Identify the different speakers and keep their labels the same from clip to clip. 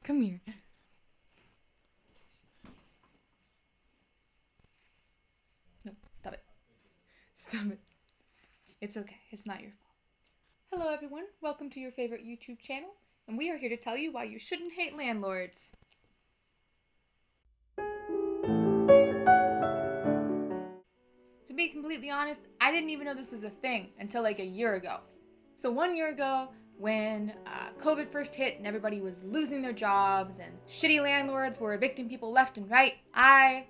Speaker 1: Come here. No, stop it. Stop it. It's okay. It's not your fault. Hello, everyone. Welcome to your favorite YouTube channel, and we are here to tell you why you shouldn't hate landlords. To be completely honest, I didn't even know this was a thing until like a year ago. So 1 year ago, when COVID first hit and everybody was losing their jobs and shitty landlords were evicting people left and right, I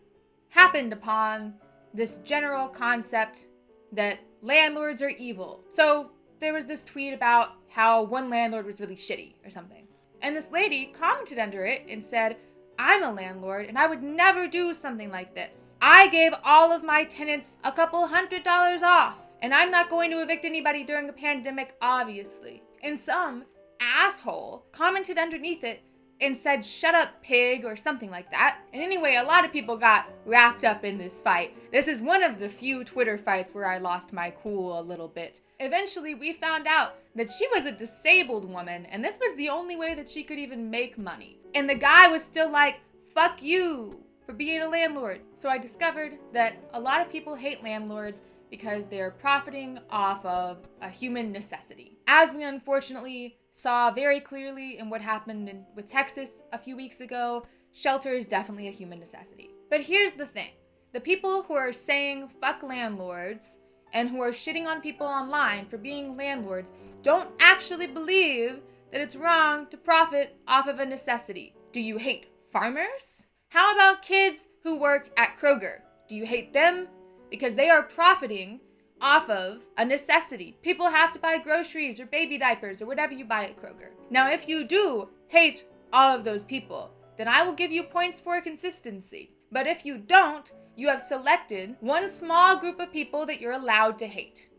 Speaker 1: happened upon this general concept that landlords are evil. So there was this tweet about how one landlord was really shitty or something. And this lady commented under it and said, I'm a landlord and I would never do something like this. I gave all of my tenants a couple $100 off, and I'm not going to evict anybody during a pandemic, obviously. And some asshole commented underneath it and said, shut up, pig, or something like that. And anyway, a lot of people got wrapped up in this fight. This is one of the few Twitter fights where I lost my cool a little bit. Eventually, we found out that she was a disabled woman, and this was the only way that she could even make money. And the guy was still like, fuck you for being a landlord. So I discovered that a lot of people hate landlords because they're profiting off of a human necessity. As we unfortunately saw very clearly in what happened with Texas a few weeks ago, shelter is definitely a human necessity. But here's the thing. The people who are saying fuck landlords and who are shitting on people online for being landlords don't actually believe that it's wrong to profit off of a necessity. Do you hate farmers? How about kids who work at Kroger? Do you hate them? Because they are profiting off of a necessity. People have to buy groceries or baby diapers or whatever you buy at Kroger. Now, if you do hate all of those people, then I will give you points for consistency. But if you don't, you have selected one small group of people that you're allowed to hate.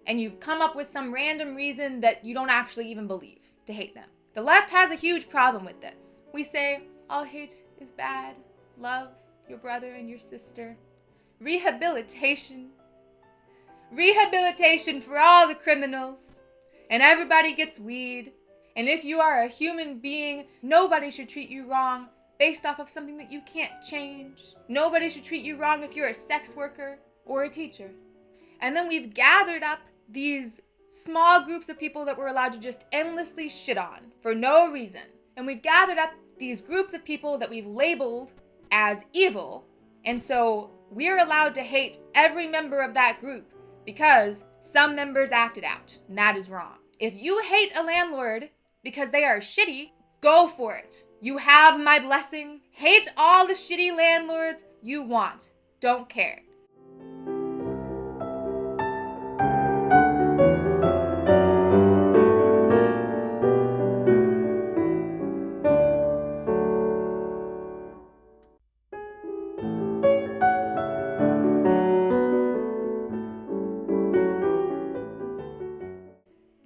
Speaker 1: And you've come up with some random reason that you don't actually even believe to hate them. The left has a huge problem with this. We say, all hate is bad. Love your brother and your sister. Rehabilitation. Rehabilitation for all the criminals. And everybody gets weed. And if you are a human being, nobody should treat you wrong based off of something that you can't change. Nobody should treat you wrong if you're a sex worker or a teacher. And then we've gathered up these small groups of people that we're allowed to just endlessly shit on for no reason. And we've gathered up these groups of people that we've labeled as evil. And so we're allowed to hate every member of that group because some members acted out, and that is wrong. If you hate a landlord because they are shitty, go for it. You have my blessing. Hate all the shitty landlords you want. Don't care.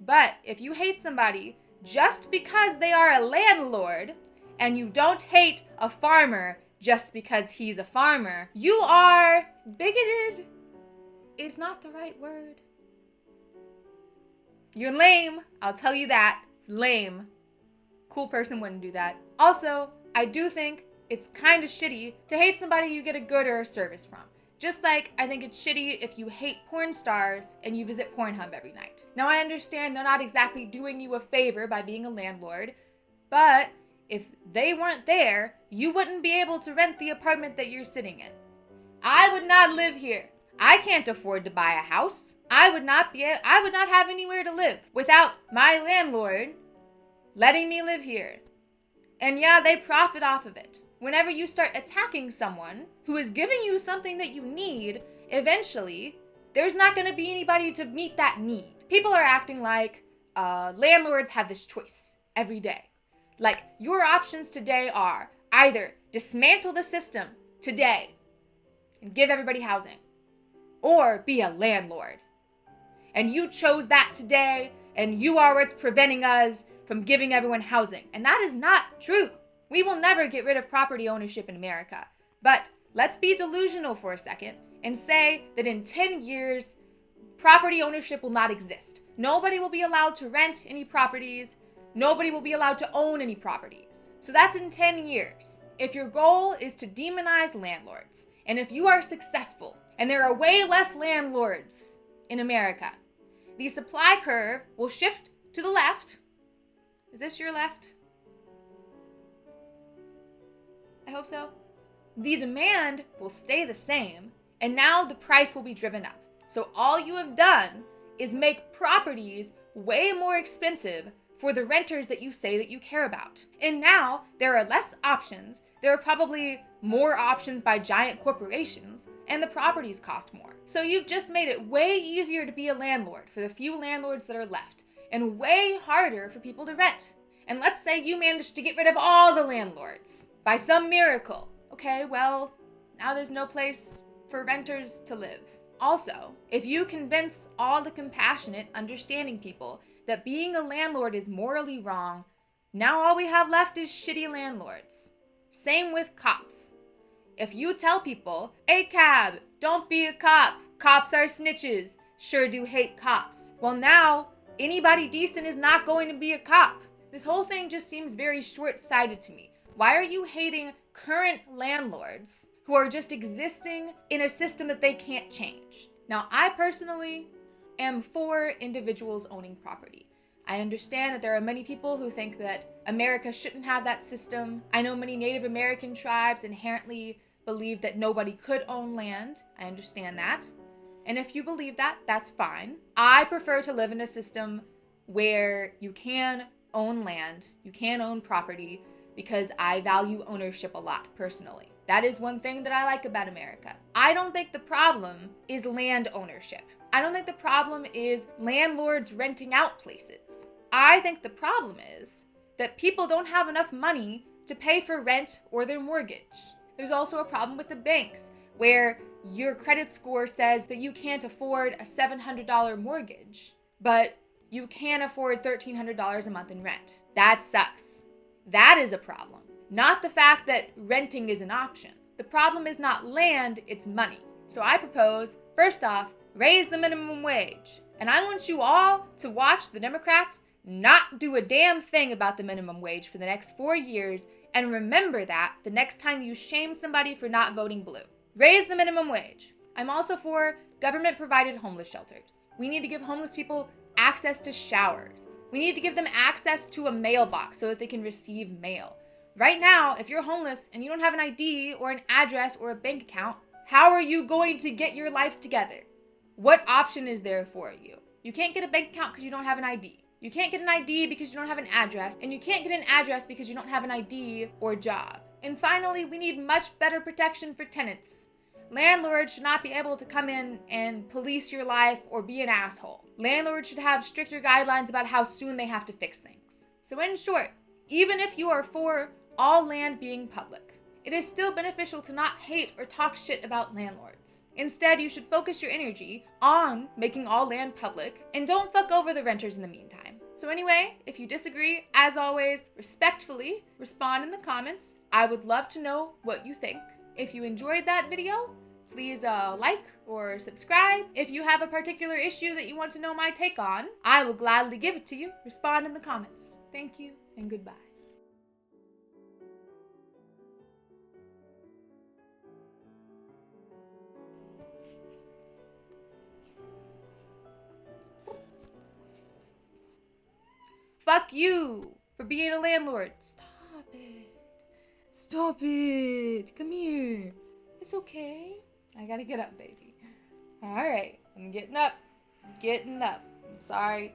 Speaker 1: But if you hate somebody just because they are a landlord, and you don't hate a farmer just because he's a farmer, you are bigoted. Is not the right word. You're lame. I'll tell you that. It's lame. Cool person wouldn't do that. Also, I do think it's kind of shitty to hate somebody you get a good or a service from. Just like I think it's shitty if you hate porn stars and you visit Pornhub every night. Now I understand they're not exactly doing you a favor by being a landlord, but if they weren't there, you wouldn't be able to rent the apartment that you're sitting in. I would not live here. I can't afford to buy a house. I would not have anywhere to live without my landlord letting me live here. And yeah, they profit off of it. Whenever you start attacking someone who is giving you something that you need, eventually, there's not going to be anybody to meet that need. People are acting like landlords have this choice every day. Like, your options today are either dismantle the system today and give everybody housing, or be a landlord. And you chose that today, and you are what's preventing us from giving everyone housing. And that is not true. We will never get rid of property ownership in America. But let's be delusional for a second and say that in 10 years, property ownership will not exist. Nobody will be allowed to rent any properties. nobody will be allowed to own any properties. So that's in 10 years. If your goal is to demonize landlords, and if you are successful, and there are way less landlords in America, the supply curve will shift to the left. Is this your left? I hope so. The demand will stay the same, and now the price will be driven up. So all you have done is make properties way more expensive for the renters that you say that you care about. And now there are less options. There are probably more options by giant corporations, and the properties cost more. So you've just made it way easier to be a landlord for the few landlords that are left, and way harder for people to rent. And let's say you managed to get rid of all the landlords by some miracle. Okay, well, now there's no place for renters to live. Also, if you convince all the compassionate, understanding people that being a landlord is morally wrong, now all we have left is shitty landlords. Same with cops. If you tell people, hey cab, don't be a cop, cops are snitches, sure do hate cops. Well now, anybody decent is not going to be a cop. This whole thing just seems very short-sighted to me. Why are you hating current landlords who are just existing in a system that they can't change? Now, I personally am for individuals owning property. I understand that there are many people who think that America shouldn't have that system. I know many Native American tribes inherently believe that nobody could own land. I understand that. And if you believe that, that's fine. I prefer to live in a system where you can own land, you can own property, because I value ownership a lot personally. That is one thing that I like about America. I don't think the problem is land ownership. I don't think the problem is landlords renting out places. I think the problem is that people don't have enough money to pay for rent or their mortgage. There's also a problem with the banks, where your credit score says that you can't afford a $700 mortgage, but you can afford $1,300 a month in rent. That sucks. That is a problem. Not the fact that renting is an option. The problem is not land, it's money. So I propose, first off, raise the minimum wage. And I want you all to watch the Democrats not do a damn thing about the minimum wage for the next 4 years, and remember that the next time you shame somebody for not voting blue. Raise the minimum wage. I'm also for government-provided homeless shelters. We need to give homeless people access to showers. We need to give them access to a mailbox so that they can receive mail. Right now, if you're homeless and you don't have an ID or an address or a bank account, how are you going to get your life together? What option is there for you? You can't get a bank account because you don't have an ID. You can't get an ID because you don't have an address, and you can't get an address because you don't have an ID or job. And finally, we need much better protection for tenants. Landlords should not be able to come in and police your life or be an asshole. Landlords should have stricter guidelines about how soon they have to fix things. So in short, even if you are for all land being public, it is still beneficial to not hate or talk shit about landlords. Instead, you should focus your energy on making all land public, and don't fuck over the renters in the meantime. So anyway, if you disagree, as always, respectfully respond in the comments. I would love to know what you think. If you enjoyed that video, please like or subscribe. If you have a particular issue that you want to know my take on, I will gladly give it to you. Respond in the comments. Thank you and goodbye. Fuck you for being a landlord. Stop it. Stop it. Come here. It's okay. I gotta get up, baby. All right. I'm getting up. Getting up. I'm sorry.